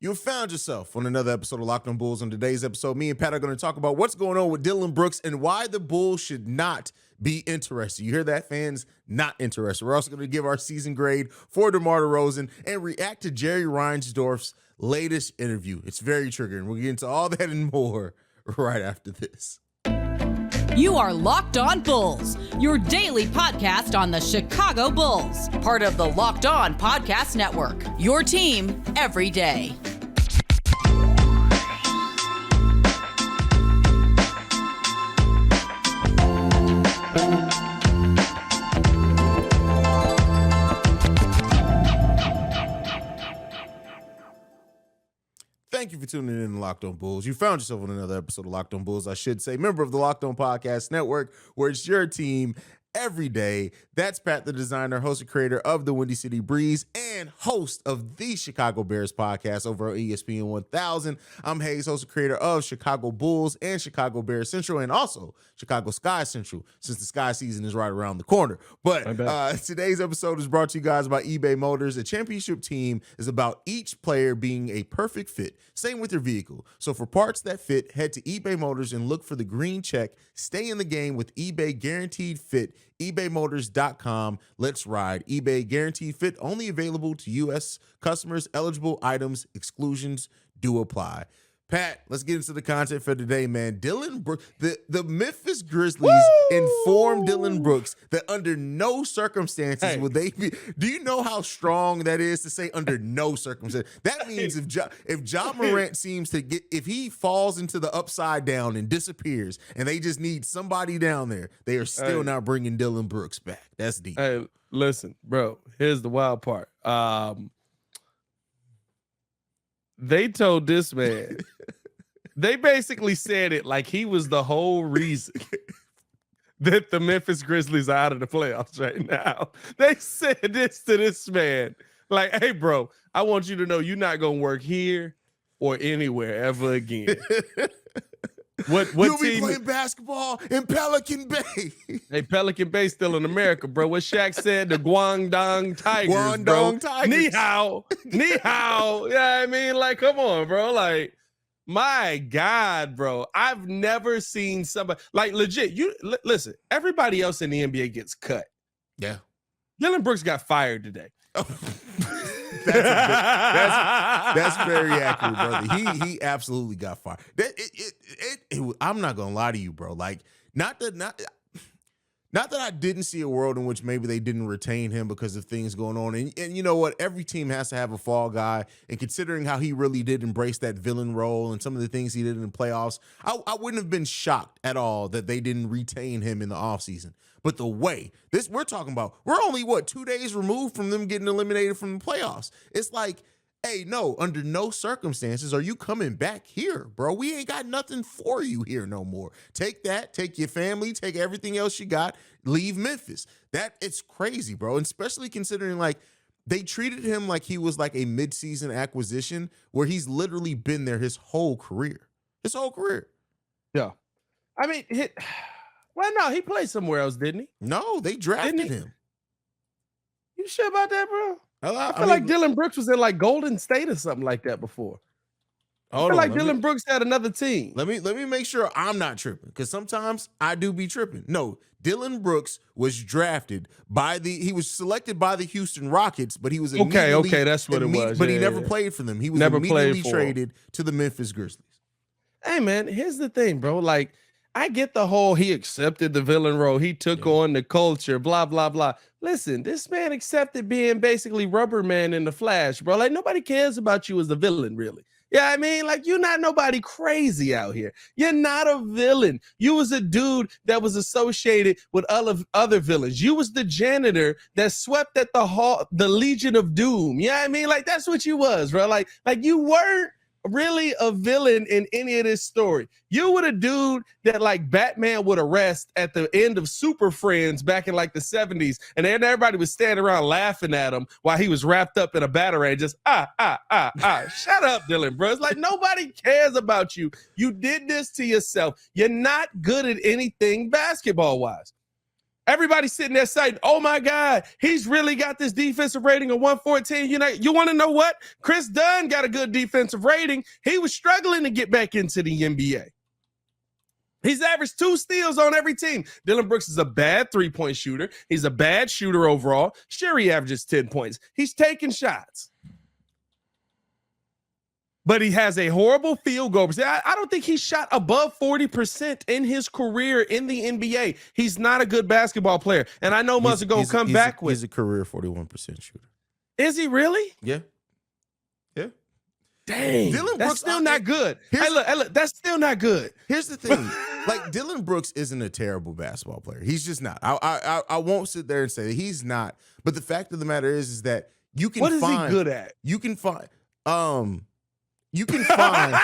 You have found yourself on another episode of Locked on Bulls. On today's episode, me and Pat are going to talk about what's going on with Dillon Brooks and why the Bulls should not be interested. You hear that, fans? Not interested. We're also going to give our season grade for DeMar DeRozan and react to Jerry Reinsdorf's latest interview. It's very triggering. We'll get into all that and more right after this. You are Locked On Bulls, your daily podcast on the Chicago Bulls, part of the Locked On Podcast Network, your team every day. Thank you for tuning in to Locked on Bulls. You found yourself on another episode of Locked on Bulls, I should say, member of the Locked on Podcast Network, where it's your team every day. That's Pat the Designer, host and creator of the Windy City Breeze and host of the Chicago Bears podcast over on ESPN 1000. I'm Haize, host and creator of Chicago Bulls and Chicago Bears Central and also Chicago Sky Central, since the Sky season is right around the corner. But today's episode is brought to you guys by eBay Motors. A championship team is about each player being a perfect fit. Same with your vehicle. So for parts that fit, head to eBay Motors and look for the green check. Stay in the game with eBay Guaranteed Fit. ebaymotors.com. Let's ride. eBay Guaranteed Fit only available to U.S. customers. Eligible items. Exclusions do apply. Pat, let's get into the content for today, man. Dillon Brooks, the Memphis Grizzlies informed Dillon Brooks that under no circumstances would they be. Do you know how strong that is to say under no circumstances? That means if Ja Morant seems to get, if he falls into the upside down and disappears and they just need somebody down there, they are still not bringing Dillon Brooks back. That's deep. Hey, listen, bro, here's the wild part. They told this man, they basically said it like he was the whole reason that the Memphis Grizzlies are out of the playoffs right now. They said this to this man, like, hey, bro, I want you to know you're not going to work here or anywhere ever again. What You'll team? be playing basketball in Pelican Bay. Hey, Pelican Bay still in America, bro. What Shaq said, the Guangdong Tigers, Guangdong Tigers. Ni hao. Yeah, I mean, like, come on, bro. Like, my God, bro. I've never seen somebody, like, legit. Listen, everybody else in the NBA gets cut. Yeah. Dillon Brooks got fired today. That's very accurate, brother. He absolutely got fired. I'm not gonna lie to you, bro. Like, not that I didn't see a world in which maybe they didn't retain him because of things going on. And you know what? Every team has to have a fall guy. And considering how he really did embrace that villain role and some of the things he did in the playoffs, I wouldn't have been shocked at all that they didn't retain him in the offseason. But the way we're talking about, we're only 2 days removed from them getting eliminated from the playoffs. It's like, hey, no, under no circumstances are you coming back here, bro. We ain't got nothing for you here no more. Take that, take your family, take everything else you got, leave Memphis. It's crazy, bro. And especially considering, like, they treated him like he was like a midseason acquisition where he's literally been there his whole career. Yeah. I mean, well, no, he played somewhere else, didn't he? No, they drafted him. You sure about that, bro? I feel mean, like Dillon Brooks was in like Golden State or something like that before. I feel like Dillon Brooks had another team. Let me make sure I'm not tripping, because sometimes I do be tripping. No, Dillon Brooks was drafted he was selected by the Houston Rockets, but he was okay, that's what it was. But he never played for them. He was immediately traded to the Memphis Grizzlies. Hey, man, here's the thing, bro. Like, I get the whole he accepted the villain role. He took on the culture, blah, blah, blah. Listen, this man accepted being basically Rubber Man in the Flash, bro. Like, nobody cares about you as a villain, really. Yeah, I mean, like, you're not nobody crazy out here. You're not a villain. You was a dude that was associated with other villains. You was the janitor that swept at the Legion of Doom. Yeah, I mean, like, that's what you was, bro. Like you weren't really a villain in any of this story. You were the dude that like Batman would arrest at the end of Super Friends back in like the 70s, and then everybody was standing around laughing at him while he was wrapped up in a batarang, just shut up, Dillon Brooks. Like, nobody cares about you. You did this to yourself. You're not good at anything basketball wise. Everybody's sitting there saying, oh my God, he's really got this defensive rating of 114. You want to know what? Chris Dunn got a good defensive rating. He was struggling to get back into the NBA. He's averaged 2 steals on every team. Dillon Brooks is a bad three-point shooter. He's a bad shooter overall. Sure, he averages 10 points. He's taking shots. But he has a horrible field goal percentage. I don't think he shot above 40% in his career in the NBA. He's not a good basketball player. And I know Muzz going to come back with. He's a career 41% shooter. Is he really? Yeah. Yeah. Dang. Dillon Brooks, that's still not good. Hey, look, that's still not good. Here's the thing. Like, Dillon Brooks isn't a terrible basketball player. He's just not. I won't sit there and say that he's not. But the fact of the matter is that you can find. What is he good at? You can find. You can find.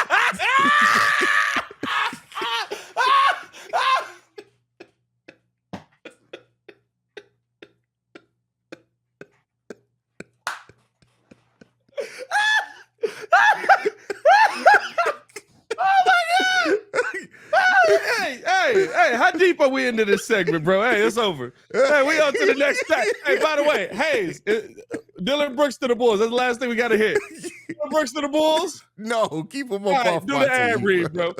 Hey, how deep are we into this segment, bro? Hey, it's over. Hey, we on to the next time. Hey, by the way, Haize, Dillon Brooks to the Bulls. That's the last thing we got to hit. Dillon Brooks to the Bulls? No, keep him up off do my the ad team, read, bro.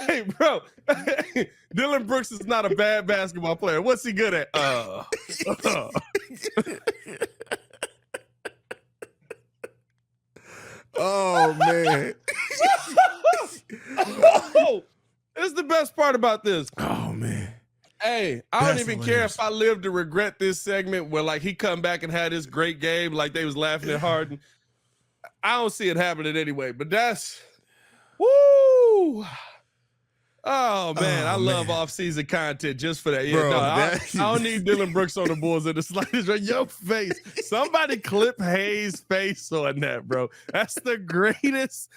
Hey, bro. Dillon Brooks is not a bad basketball player. What's he good at? Oh, man. Oh, this is the best part about this. Oh, man. Hey, I don't even care if I live to regret this segment where, like, he come back and had this great game, like they was laughing at Harden. I don't see it happening anyway, but that's, woo. Oh, man, I love off-season content just for that. Yeah, Bro, no, I don't need Dillon Brooks on the Bulls in the slightest. Right? Your face. Somebody clip Haize' face on that, bro. That's the greatest.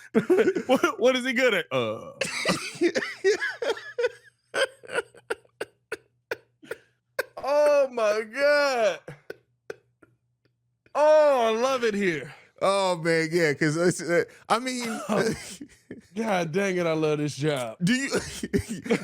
What is he good at? Oh, my God. Oh, I love it here. Oh, man, yeah, because, I mean... God dang it, I love this job. Do you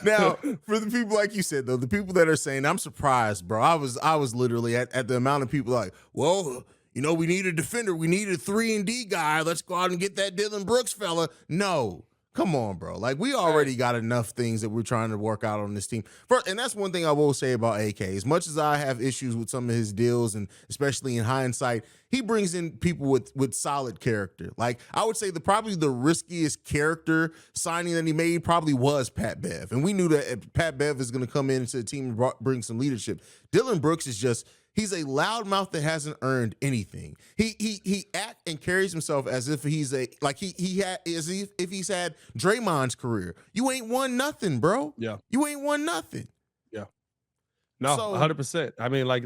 now for the people like you said though, the people that are saying I'm surprised, bro. I was literally at the amount of people like, well, you know, we need a defender, we need a 3-and-D guy. Let's go out and get that Dillon Brooks fella. No. Come on, bro. Like, we already got enough things that we're trying to work out on this team. And that's one thing I will say about AK. As much as I have issues with some of his deals, and especially in hindsight, he brings in people with solid character. Like, I would say probably the riskiest character signing that he made probably was Pat Bev. And we knew that if Pat Bev is going to come into the team and bring some leadership. Dillon Brooks is just... He's a loudmouth that hasn't earned anything. He acts and carries himself as if he's if he's had Draymond's career. You ain't won nothing, bro. Yeah. You ain't won nothing. Yeah. No, 100%. I mean, like,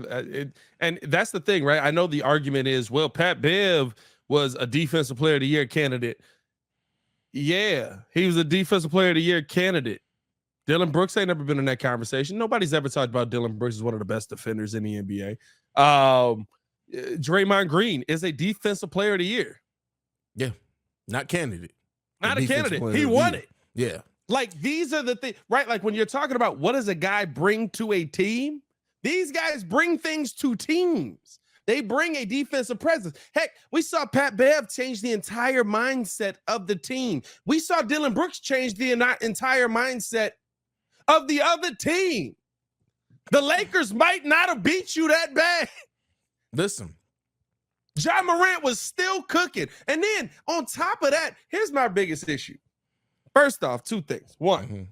and that's the thing, right? I know the argument is, well, Pat Bev was a Defensive Player of the Year candidate. Yeah, he was a Defensive Player of the Year candidate. Dillon Brooks ain't never been in that conversation. Nobody's ever talked about Dillon Brooks as one of the best defenders in the NBA. Draymond Green is a Defensive Player of the Year. Yeah, not candidate. Not a candidate. He won it. Yeah. Like, these are the things, right? Like, when you're talking about what does a guy bring to a team, these guys bring things to teams. They bring a defensive presence. Heck, we saw Pat Bev change the entire mindset of the team. We saw Dillon Brooks change the entire mindset of the other team. The Lakers might not have beat you that bad. Listen. Ja Morant was still cooking. And then on top of that, here's my biggest issue. First off, 2 things. One,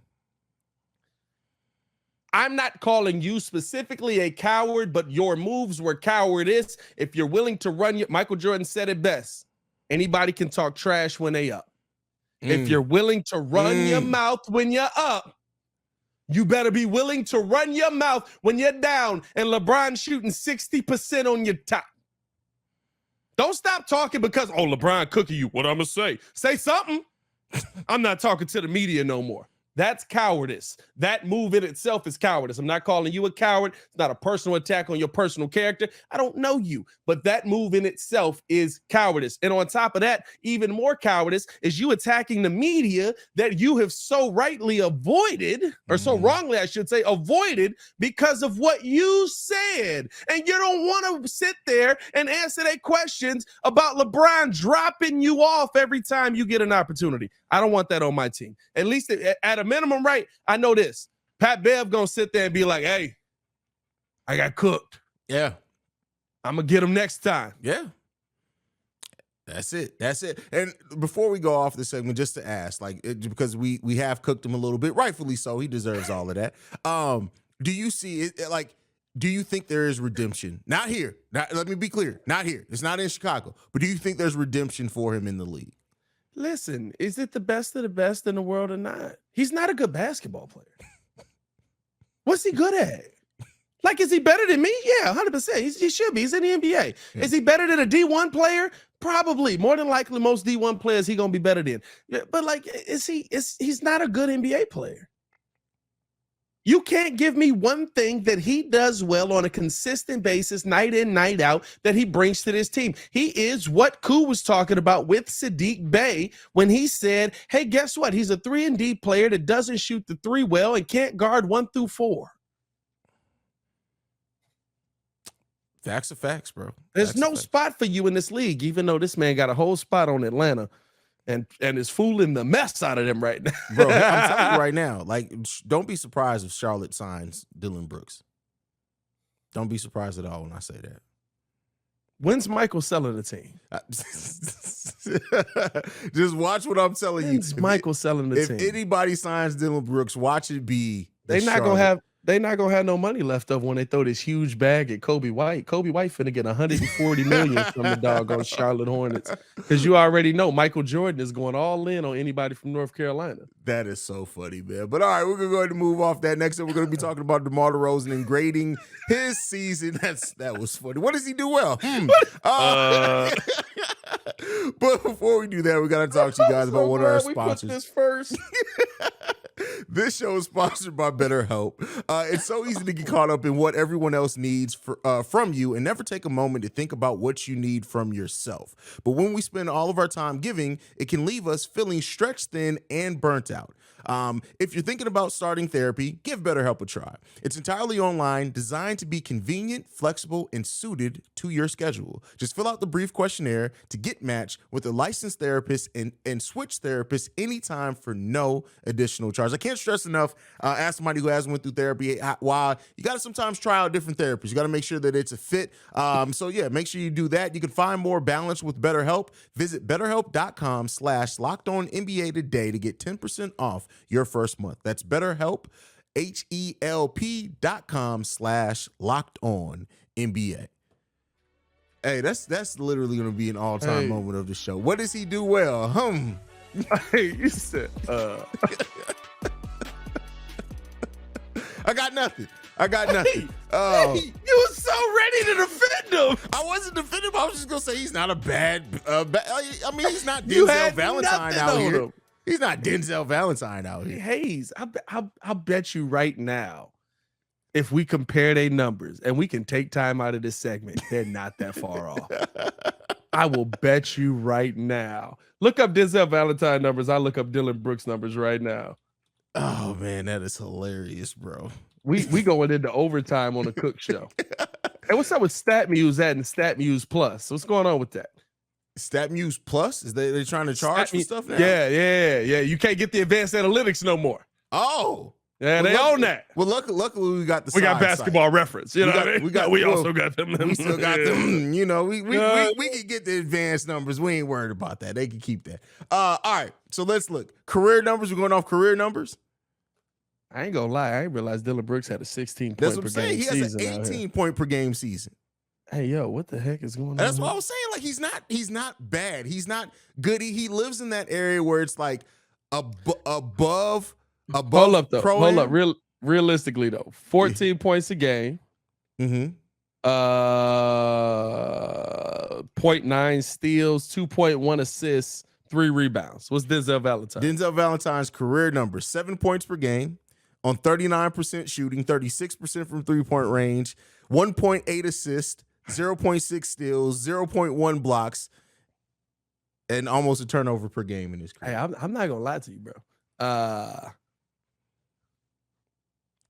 I'm not calling you specifically a coward, but your moves were cowardice. If you're willing to run Michael Jordan said it best. Anybody can talk trash when they up. If you're willing to run your mouth when you're up, you better be willing to run your mouth when you're down and LeBron shooting 60% on your top. Don't stop talking because, oh, LeBron cooking you. What I'm going to say? Say something. I'm not talking to the media no more. That's cowardice. That move in itself is cowardice. I'm not calling you a coward. It's not a personal attack on your personal character. I don't know you, but that move in itself is cowardice. And on top of that, even more cowardice is you attacking the media that you have so rightly avoided, or so wrongly, I should say, avoided because of what you said. And you don't want to sit there and answer their questions about LeBron dropping you off every time you get an opportunity. I don't want that on my team. At least at a minimum, right? I know this. Pat Bev gonna sit there and be like, hey, I got cooked. Yeah. I'm gonna get him next time. Yeah. That's it. That's it. And before we go off this segment, just to ask, like, because we have cooked him a little bit, rightfully so. He deserves all of that. Do you see it, like, do you think there is redemption? Not here. Let me be clear. Not here. It's not in Chicago. But do you think there's redemption for him in the league? Listen, is it the best of the best in the world or not? He's not a good basketball player. What's he good at? Like, is he better than me? Yeah, 100%. He should be. He's in the NBA. Yeah. Is he better than a D1 player? Probably. More than likely, most D1 players he gonna be better than. But like, he's not a good NBA player. You can't give me one thing that he does well on a consistent basis, night in, night out, that he brings to this team. He is what Koo was talking about with Sadiq Bey when he said, hey, guess what? He's a 3-and-D player that doesn't shoot the three well and can't guard 1 through 4. Facts are facts, bro. There's no spot for you in this league, even though this man got a whole spot on Atlanta. And is fooling the mess out of them right now. Bro, I'm telling you right now, like, don't be surprised if Charlotte signs Dillon Brooks. Don't be surprised at all when I say that. When's Michael selling the team? Just watch what I'm telling you. When's Michael selling the team? If anybody signs Dillon Brooks, watch it be. They're not gonna have no money left over when they throw this huge bag at Kobe White. Kobe White finna get $140 million from the doggone Charlotte Hornets, because you already know Michael Jordan is going all in on anybody from North Carolina. That is so funny, man. But all right, we're gonna go ahead and move off that. Next up, we're gonna be talking about DeMar DeRozan and grading his season. That was funny. What does he do well? But before we do that, we gotta talk to you guys about one of our sponsors. We put this first. This show is sponsored by BetterHelp. It's so easy to get caught up in what everyone else needs from you and never take a moment to think about what you need from yourself. But when we spend all of our time giving, it can leave us feeling stretched thin and burnt out. If you're thinking about starting therapy, give BetterHelp a try. It's entirely online, designed to be convenient, flexible, and suited to your schedule. Just fill out the brief questionnaire to get matched with a licensed therapist and switch therapists anytime for no additional charge. I can't stress enough, as somebody who hasn't went through therapy, while you got to sometimes try out different therapists. You got to make sure that it's a fit. So yeah, make sure you do that. You can find more balance with BetterHelp. Visit BetterHelp.com/LockedOnNBA today to get 10% off your first month. That's BetterHelp, HELP.com/LockedOnNBA. Hey, that's literally going to be an all-time moment of the show. What does he do well? Hey, you said, I got nothing. You were so ready to defend him. I wasn't defending him. I was just going to say he's not a bad, I mean, he's not Denzel Valentine out here. He's not Denzel Valentine out here. Haize, I'll bet you right now, if we compare their numbers, and we can take time out of this segment, they're not that far off. I will bet you right now. Look up Denzel Valentine numbers. I look up Dillon Brooks numbers right now. Oh, man, that is hilarious, bro. We going into overtime on a Cook show. Hey, what's up with StatMuse and StatMuse Plus? What's going on with that? StatMuse Plus? Is they trying to charge for stuff now? Yeah. You can't get the advanced analytics no more. Oh. Yeah, they own that. Well, luckily we got the. We got Basketball site. Reference. You know what I mean? We also got them. We still got them. You know, we can get the advanced numbers. We ain't worried about that. They can keep that. All right. So let's look. Career numbers. We're going off career numbers. I ain't gonna lie. I didn't realize Dillon Brooks had a 16 point per game season. He has an 18 point per game season. Hey, yo, what the heck is going on? That's what I was saying. Like, he's not bad. He's not good. He lives in that area where it's like above. Hold up, though. Hold up. Realistically, though, 14 points a game. Mm-hmm. 0.9 steals, 2.1 assists 3 rebounds. What's Denzel Valentine? Denzel Valentine's career number, 7 points per game on 39% shooting, 36% from three-point range, 1.8 assists, 0.6 steals, 0.1 blocks, and almost a turnover per game in his career. Hey, I'm not gonna lie to you, bro.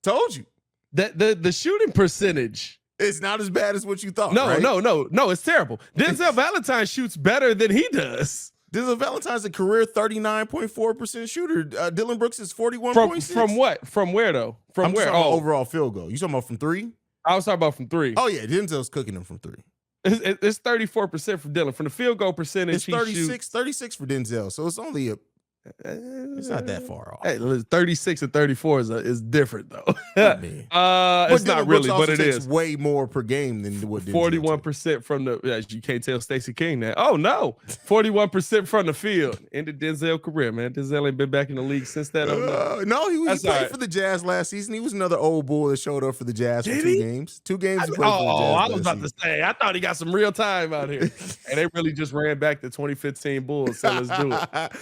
Told you. The shooting percentage. It's not as bad as what you thought. No, right? no, it's terrible. Denzel Valentine shoots better than he does. Denzel Valentine's a career 39.4% shooter. Dillon Brooks is 41.6. From what? From where though? From where? Oh, overall field goal. You talking about from 3? I was talking about from 3. Oh yeah, Denzel's cooking them from 3. It's 34% from Dillon. From the field goal percentage, it's 36 for Denzel. So it's only it's not that far off. Hey, 36 and 34 is different though. It's not really, but it is way more per game than what 41% from the. You can't tell Stacey King that. Oh no, 41% from the field. Ended Denzel's career, man. Denzel ain't been back in the league since that. No, he played for the Jazz last season. He was another old bull that showed up for the Jazz for 2 games. 2 games. He played for the Jazz I was about to say. I thought he got some real time out here, and they really just ran back the 2015 Bulls. So let's do it.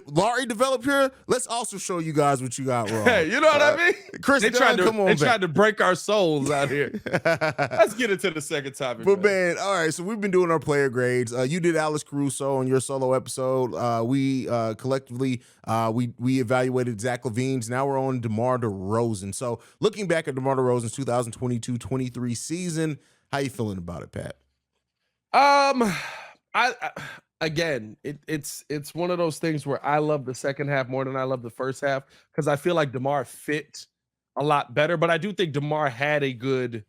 Laurie developed here. Let's also show you guys what you got wrong. Hey, you know what I mean? Chris, they tried to break our souls out here. Let's get into the second topic. But man, all right. So we've been doing our player grades. You did Alex Caruso on your solo episode. We collectively we evaluated Zach LaVine's. Now we're on DeMar DeRozan. So looking back at DeMar DeRozan's 2022-23 season, how you feeling about it, Pat? Again, it's one of those things where I love the second half more than I love the first half because I feel like DeMar fit a lot better. But I do think DeMar had a good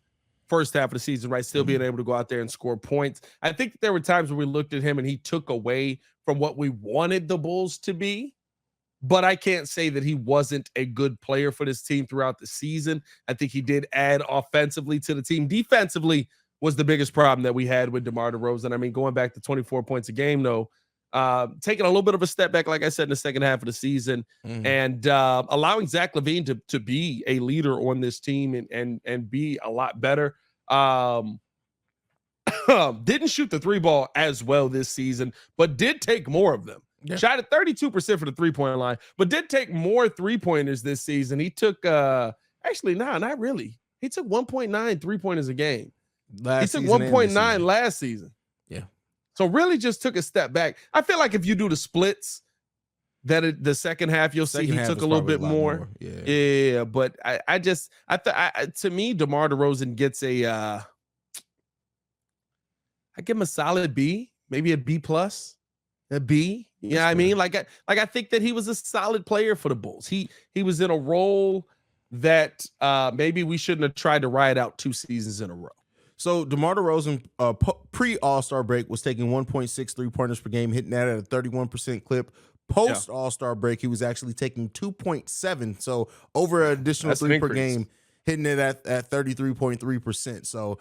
first half of the season, right? Still being able to go out there and score points. I think there were times where we looked at him and he took away from what we wanted the Bulls to be. But I can't say that he wasn't a good player for this team throughout the season. I think he did add offensively to the team. Defensively was the biggest problem that we had with DeMar DeRozan. I mean, going back to 24 points a game, though, taking a little bit of a step back, like I said, in the second half of the season, and allowing Zach LaVine to be a leader on this team and be a lot better. Didn't shoot the 3 ball as well this season, but did take more of them. Yeah. Shot at 32% for the 3-point line, but did take more 3-pointers this season. He took, not really. He took 1.9 3-pointers a game. He took 1.9 last season. Yeah. So really just took a step back. I feel like if you do the splits, the second half, you'll see he took a little bit more. Yeah. But to me, DeMar DeRozan gets I give him a solid B, maybe a B plus, a B. You know what I mean? Like I think that he was a solid player for the Bulls. He was in a role that maybe we shouldn't have tried to ride out 2 seasons in a row. So DeMar DeRozan pre-All-Star break was taking 1.6 3-pointers per game, hitting that at a 31% clip. Post All-Star break, he was actually taking 2.7, so over an additional 3 per game, hitting it at 33.3%. So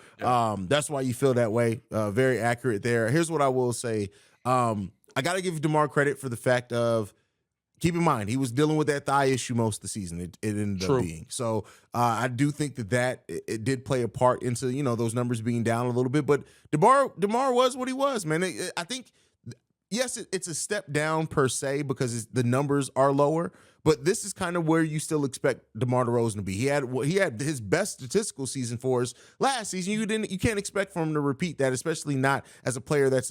that's why you feel that way. Very accurate there. Here's what I will say. I got to give DeMar credit for the fact of, keep in mind, he was dealing with that thigh issue most of the season. It ended up being. So I do think that it did play a part into, those numbers being down a little bit. But DeMar was what he was, man. I think, yes, it's a step down per se because the numbers are lower. But this is kind of where you still expect DeMar DeRozan to be. He had his best statistical season for us last season. You can't expect for him to repeat that, especially not as a player that's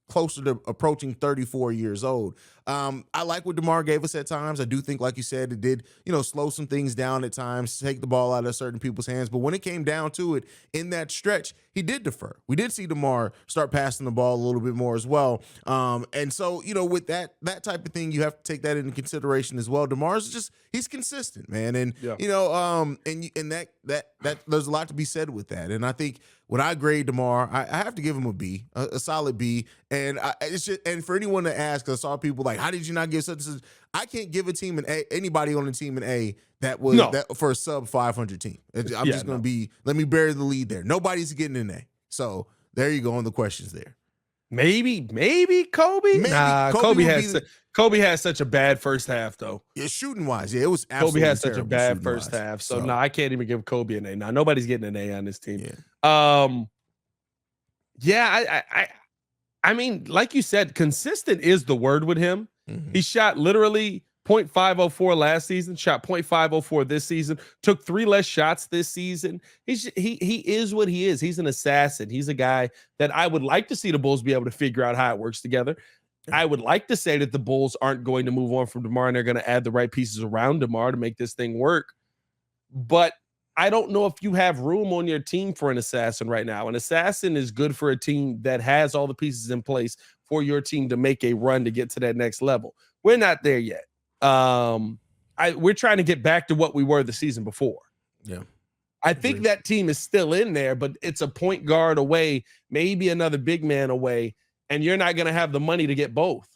closer to approaching 34 years old. I like what DeMar gave us at times. I do think, like you said, it did, slow some things down at times, take the ball out of certain people's hands. But when it came down to it, in that stretch, he did defer. We did see DeMar start passing the ball a little bit more as well. And so, with that type of thing, you have to take that into consideration as well. DeMar's he's consistent, man. And, and that there's a lot to be said with that. And I think when I grade DeMar, I have to give him a B, a solid B. And and for anyone to ask, I saw people like, how did you not give such and such? I can't give a team an A, anybody on the team an A that was that for a sub 500 team. I'm just going to be, let me bury the lead there. Nobody's getting an A. So there you go on the questions there. Maybe Kobe. Nah, Kobe had such a bad first half though. Yeah, shooting wise, it was absolutely Kobe had such a bad first half. So I can't even give Kobe an A. Nah, nobody's getting an A on this team. Yeah. I mean, like you said, consistent is the word with him. Mm-hmm. He shot literally .504 last season, shot .504 this season, took 3 less shots this season. He is what he is. He's an assassin. He's a guy that I would like to see the Bulls be able to figure out how it works together. I would like to say that the Bulls aren't going to move on from DeMar and they're going to add the right pieces around DeMar to make this thing work. But I don't know if you have room on your team for an assassin right now. An assassin is good for a team that has all the pieces in place for your team to make a run to get to that next level. We're not there yet. We're trying to get back to what we were the season before. Yeah. I think that team is still in there, but it's a point guard away, maybe another big man away, and you're not going to have the money to get both.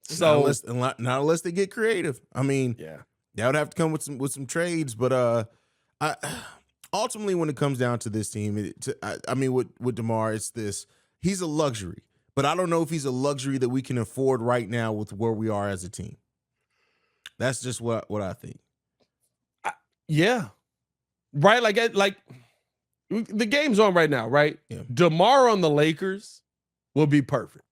So not unless they get creative. I mean, yeah, that would have to come with some trades, but ultimately when it comes down to this team, with DeMar, it's this. He's a luxury, but I don't know if he's a luxury that we can afford right now with where we are as a team. That's just what I think. Yeah. Right? Like the game's on right now, right? Yeah. DeMar on the Lakers will be perfect.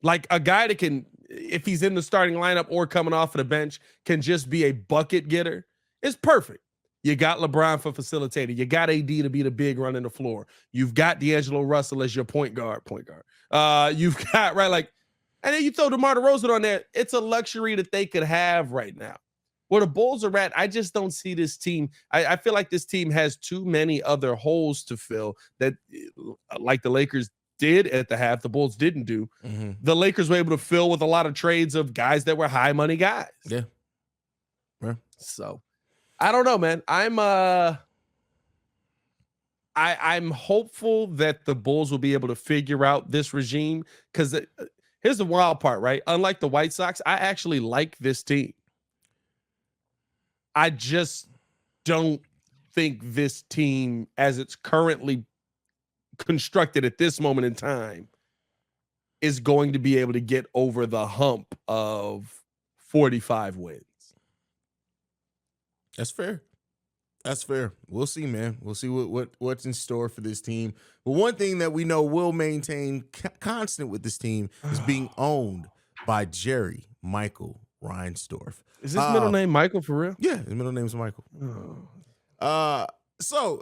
Like a guy that can, if he's in the starting lineup or coming off of the bench, can just be a bucket getter. It's perfect. You got LeBron for facilitator. You got AD to be the big running the floor. You've got D'Angelo Russell as your point guard. You've got, right, like, and then you throw DeMar DeRozan on there. It's a luxury that they could have right now. Where the Bulls are at, I just don't see this team. I feel like this team has too many other holes to fill that, like the Lakers did at the half, the Bulls didn't do. Mm-hmm. The Lakers were able to fill with a lot of trades of guys that were high money guys. Yeah. So I don't know, man. I'm hopeful that the Bulls will be able to figure out this regime, because here's the wild part, right? Unlike the White Sox, I actually like this team. I just don't think this team, as it's currently constructed at this moment in time, is going to be able to get over the hump of 45 wins. That's fair. We'll see, man. We'll see what's in store for this team. But one thing that we know will maintain constant with this team is being owned by Jerry Michael Reinsdorf. Is his middle name Michael for real? Yeah, his middle name's Michael. So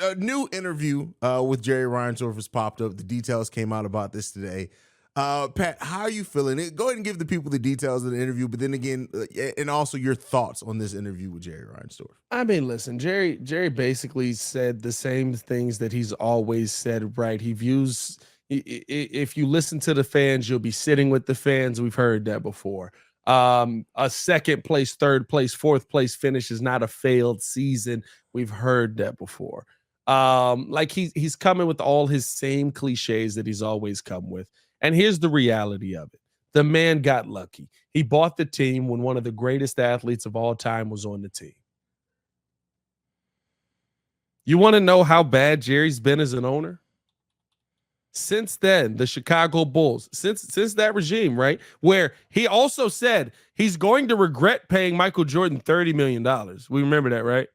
a new interview with Jerry Reinsdorf has popped up. The details came out about this today. Pat, how are you feeling? Go ahead and give the people the details of the interview, but then again, and also your thoughts on this interview with Jerry Reinsdorf. I mean, listen, Jerry basically said the same things that he's always said, right? He views, if you listen to the fans, you'll be sitting with the fans. We've heard that before. A second place, third place, fourth place finish is not a failed season. We've heard that before. Like he's coming with all his same cliches that he's always come with. And here's the reality of it. The man got lucky. He bought the team when one of the greatest athletes of all time was on the team. You want to know how bad Jerry's been as an owner? Since then, the Chicago Bulls, since that regime, right, where he also said he's going to regret paying Michael Jordan $30 million. We remember that, right?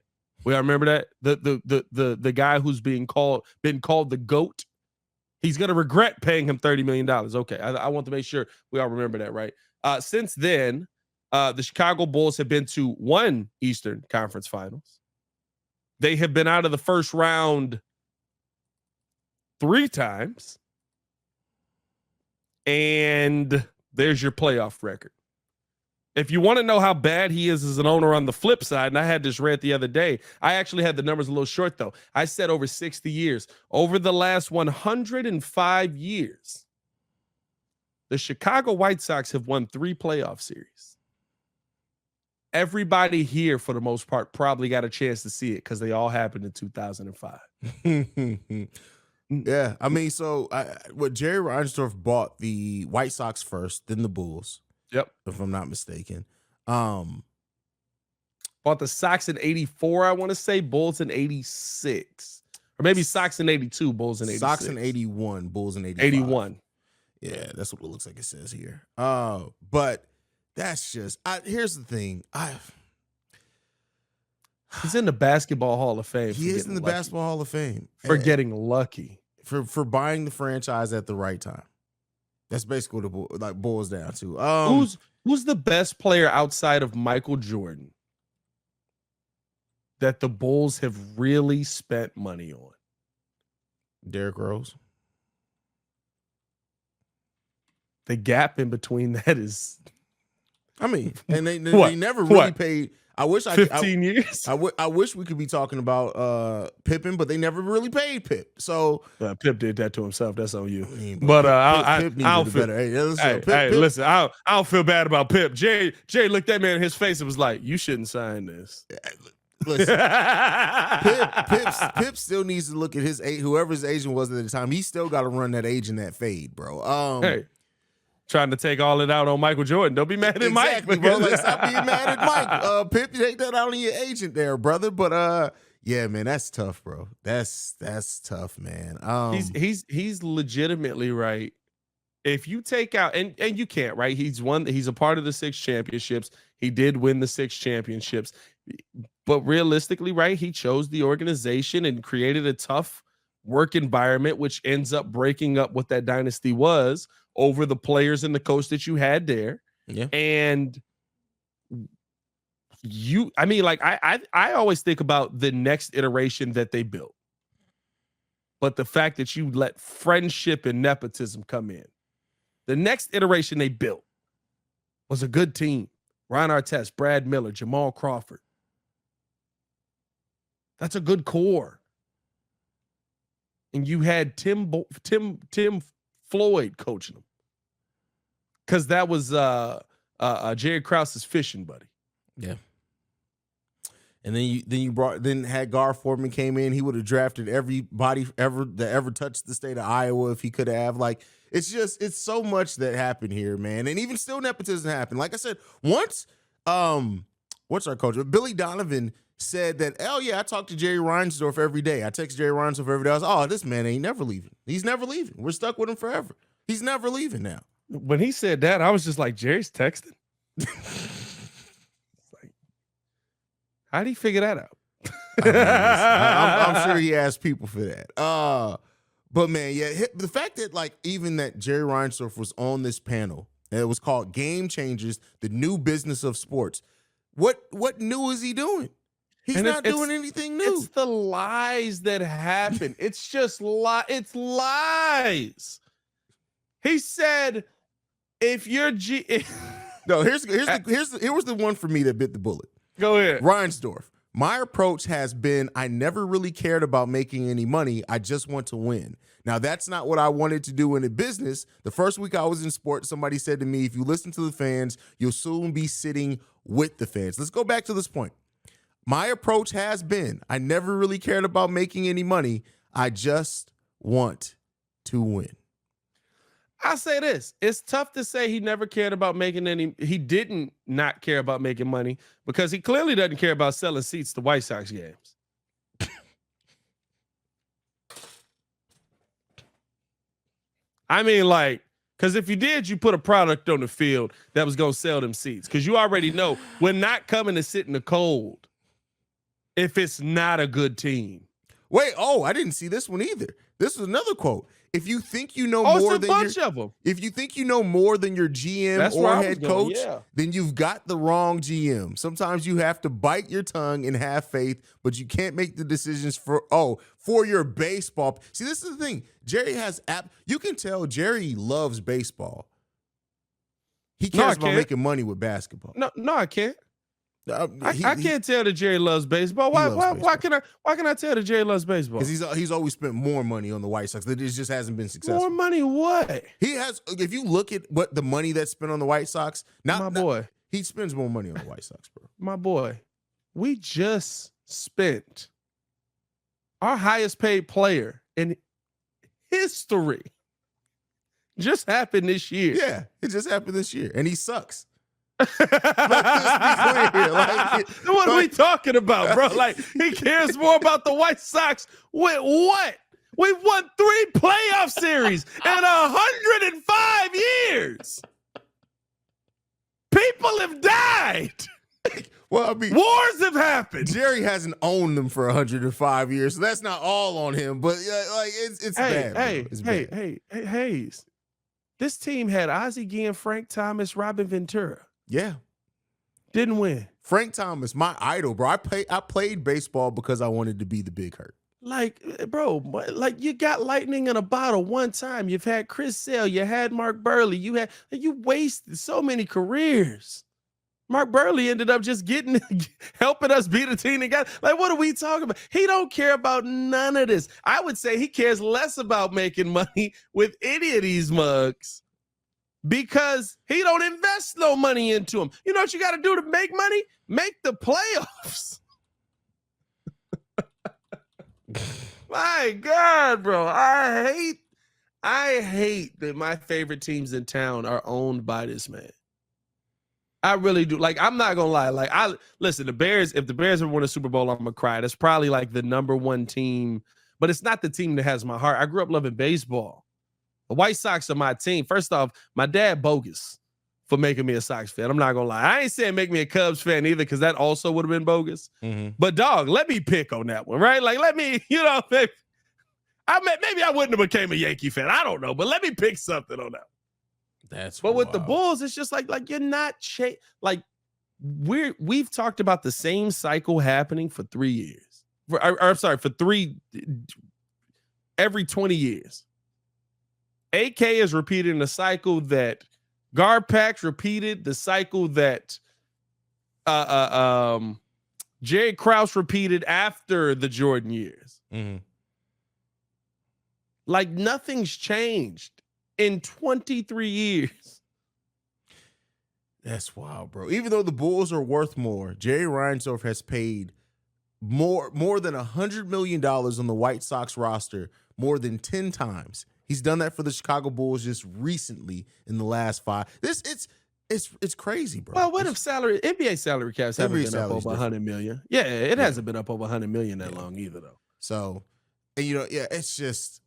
We all remember that? The guy who's been called the GOAT. He's going to regret paying him $30 million. Okay, I want to make sure we all remember that, right? Since then, the Chicago Bulls have been to 1 Eastern Conference Finals. They have been out of the first round 3 times. And there's your playoff record. If you want to know how bad he is as an owner on the flip side, and I had this rant the other day, I actually had the numbers a little short, though. I said over 60 years. Over the last 105 years, the Chicago White Sox have won 3 playoff series. Everybody here, for the most part, probably got a chance to see it because they all happened in 2005. Yeah, I mean, so what Jerry Reinsdorf bought the White Sox first, then the Bulls. Yep. If I'm not mistaken. Bought the Sox in 84, I want to say. Bulls in 86. Or maybe Sox in 82, Bulls in 86. Sox in 81, Bulls in 85. 81. Yeah, that's what it looks like it says here. But that's just, here's the thing. He's in the Basketball Hall of Fame. He is in the Basketball Hall of Fame. For getting lucky. for buying the franchise at the right time. That's basically what it boils down to. Who's the best player outside of Michael Jordan that the Bulls have really spent money on? Derrick Rose. The gap in between that is, I mean, and they never really paid. I wish 15 years. I wish we could be talking about Pippen, but they never really paid Pip. So Pip did that to himself. That's on you. But I don't feel better. Listen, I don't feel bad about Pip. Jay looked at me in his face and was like, "You shouldn't sign this." Listen, Pip still needs to look at his whoever his agent was at the time. He still got to run that agent that fade, bro. Trying to take all it out on Michael Jordan. Don't be mad at Mike, bro. Like, stop being mad at Mike. Pip, you take that out on your agent there, brother. But yeah, man, that's tough, bro. That's tough, man. He's legitimately right. If you take out and you can't, right? He's a part of the 6 championships. He did win the 6 championships. But realistically, right, he chose the organization and created a tough work environment, which ends up breaking up what that dynasty was over the players and the coach that you had there. Yeah. And I always think about the next iteration that they built. But the fact that you let friendship and nepotism come in. The next iteration they built was a good team. Ron Artest, Brad Miller, Jamal Crawford. That's a good core. And you had Tim Floyd coaching them. Because that was Jerry Krause's fishing buddy. Yeah. And then had Gar Forman came in, he would have drafted everybody that ever touched the state of Iowa if he could have. Like, it's so much that happened here, man. And even still nepotism happened. Like I said, once what's our coach? Billy Donovan said that, oh yeah, I talk to Jerry Reinsdorf every day. I text Jerry Reinsdorf every day. I was, oh, this man ain't never leaving. He's never leaving. We're stuck with him forever. He's never leaving now. When he said that, I was just like, Jerry's texting? Like, how did he figure that out? I'm sure he asked people for that. But man, yeah, the fact that like even that Jerry Reinsdorf was on this panel, and it was called Game Changers, the new business of sports. What new is he doing? He's not doing anything new. It's the lies that happen. It's just it's lies. He said, if you're no, here was the one for me that bit the bullet. Go ahead. Reinsdorf. My approach has been, I never really cared about making any money. I just want to win. Now, that's not what I wanted to do in a business. The first week I was in sports, somebody said to me, if you listen to the fans, you'll soon be sitting with the fans. Let's go back to this point. My approach has been, I never really cared about making any money. I just want to win. I'll say this. It's tough to say he never cared about making any. He didn't not care about making money because he clearly doesn't care about selling seats to White Sox games. I mean, like, because if you did, you put a product on the field that was going to sell them seats. Because you already know we're not coming to sit in the cold if it's not a good team. Wait, I didn't see this one either. This is another quote. If you think you know more than if you think you know more than your GM or head coach, then you've got the wrong GM. Sometimes you have to bite your tongue and have faith, but you can't make the decisions for your baseball. See, this is the thing. Jerry has you can tell Jerry loves baseball. He cares about making money with basketball. No, I can't. I can't tell that Jerry loves baseball. Why can I tell that Jerry loves baseball? Because he's always spent more money on the White Sox. It just hasn't been successful. More money what? He has. If you look at what the money that's spent on the White Sox, he spends more money on the White Sox, bro. My boy, we just spent our highest paid player in history. Just happened this year. Yeah, it just happened this year, and he sucks. What are we talking about, bro? Like, he cares more about the White Sox with what? We won 3 playoff series in 105 years. People have died. Well, I mean, wars have happened. Jerry hasn't owned them for 105 years, so that's not all on him. But like, it's bad. Hey, Haize. This team had Ozzie Guillen, Frank Thomas, Robin Ventura. Yeah. Didn't win. Frank Thomas, my idol, bro. I played baseball because I wanted to be the Big Hurt. Like, bro, like you got lightning in a bottle one time. You've had Chris Sale, you had Mark Burley, you wasted so many careers. Mark Burley ended up just helping us beat a team and got, like, what are we talking about? He don't care about none of this. I would say he cares less about making money with any of these mugs because he don't invest no money into them. You know what you got to do to make money? Make the playoffs. My God, bro. I hate that my favorite teams in town are owned by this man. I really do. Like, I'm not gonna lie. Like, listen, the Bears, if the Bears ever win a Super Bowl, I'm gonna cry. That's probably like the #1 team, but it's not the team that has my heart. I grew up loving baseball. The White Sox are my team. First off, my dad bogus for making me a Sox fan. I'm not gonna lie. I ain't saying make me a Cubs fan either, because that also would have been bogus. Mm-hmm. But dog, let me pick on that one, right? Like, let me, maybe I wouldn't have became a Yankee fan. I don't know, but let me pick something on that. But with the Bulls, it's just like you're not like we've talked about the same cycle happening for 3 years. Every 20 years. AK is repeating the cycle that Garpax repeated, the cycle that Jerry Krause repeated after the Jordan years. Mm-hmm. Like, nothing's changed in 23 years. That's wild, bro. Even though the Bulls are worth more, Jerry Reinsdorf has paid more than $100 million on the White Sox roster more than 10 times. He's done that for the Chicago Bulls just recently in the last 5. It's crazy, bro. Well, what if NBA salary caps haven't been up over 100 million? Yeah, it hasn't been up over 100 million that long either, though. So, and it's just,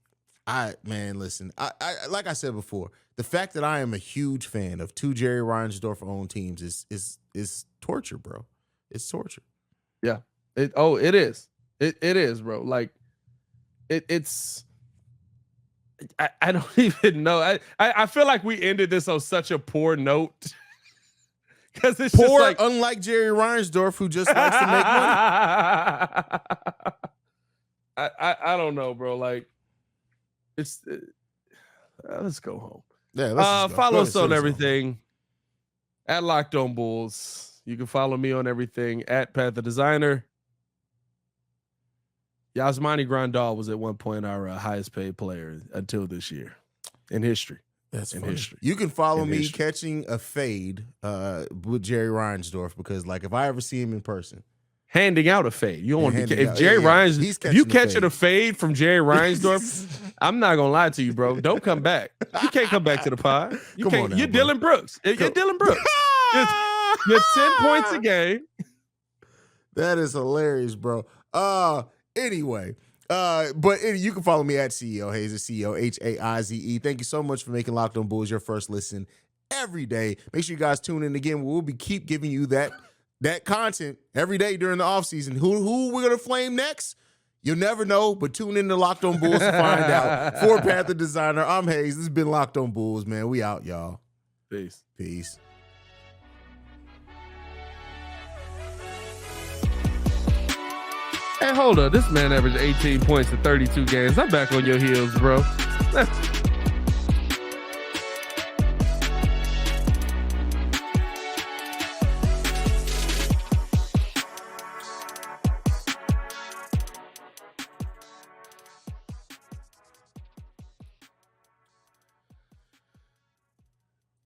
listen, I like I said before, the fact that I am a huge fan of 2 Jerry Reinsdorf-owned teams is torture, bro. It's torture. Yeah. It is. It is, bro. Like, it's. I don't even know. I feel like we ended this on such a poor note. Because it's poor, just like, unlike Jerry Reinsdorf, who just likes to make money. I don't know, bro. Like, it's let's go home. Yeah, let's follow us on everything at Locked On Bulls. You can follow me on everything at Pat the Designer. Yasmani Grandal was at one point our highest paid player until this year in history. That's in history. You can follow me catching a fade with Jerry Reinsdorf, because, like, if I ever see him in person, handing out a fade. You don't want to. If Jerry Reinsdorf, if you catching a fade from Jerry Reinsdorf, I'm not gonna lie to you, bro. Don't come back. You can't come back to the pod. You can't. You're Dillon Brooks. You're Dillon Brooks. You're 10 points a game. That is hilarious, bro. Anyway, but you can follow me at CEO Haize, CEO Haize. Thank you so much for making Locked On Bulls your first listen every day. Make sure you guys tune in again. We'll keep giving you that content every day during the offseason. Who we're gonna flame next? You'll never know, but tune in to Locked On Bulls to find out. For Pat the Designer, I'm Haize. This has been Locked On Bulls, man. We out, y'all. Peace. Hey, hold up. This man averaged 18 points in 32 games. I'm back on your heels, bro.